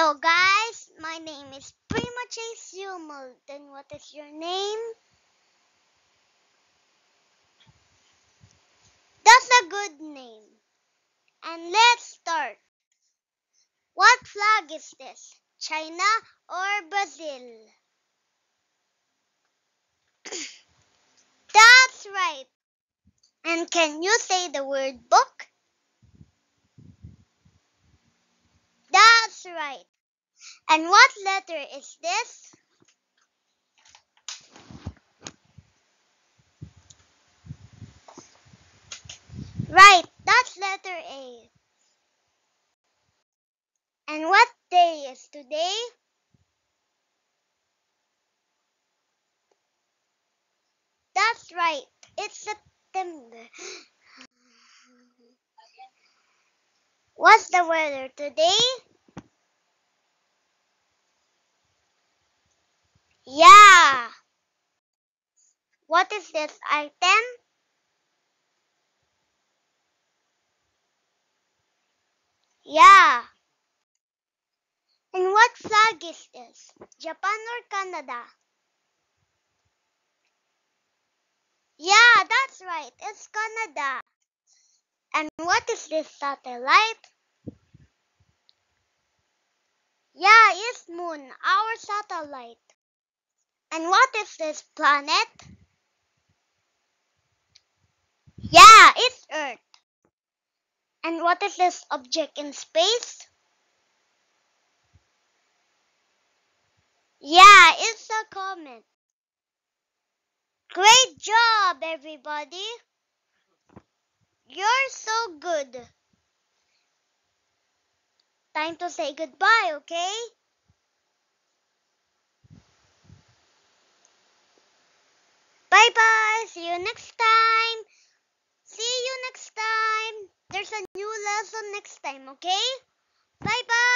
Hello guys, my name is Prima Chase Yumel. Then what is your name? That's a good name. And let's start. What flag is this? China or Brazil? That's right. And can you say the word book? That's right. And what letter is this? Right, that's letter A. And what day is today? That's right, it's September. What's the weather today? Yeah. What is this item? Yeah. And what flag is this? Japan or Canada? Yeah, that's right. It's Canada. And what is this satellite? Yeah, it's Moon, our satellite. And what is this planet? Yeah, it's Earth. And what is this object in space? Yeah, it's a comet. Great job, everybody. You're so good. Time to say goodbye, okay? Bye bye. See you next time. See you next time. There's a new lesson next time, okay? Bye bye.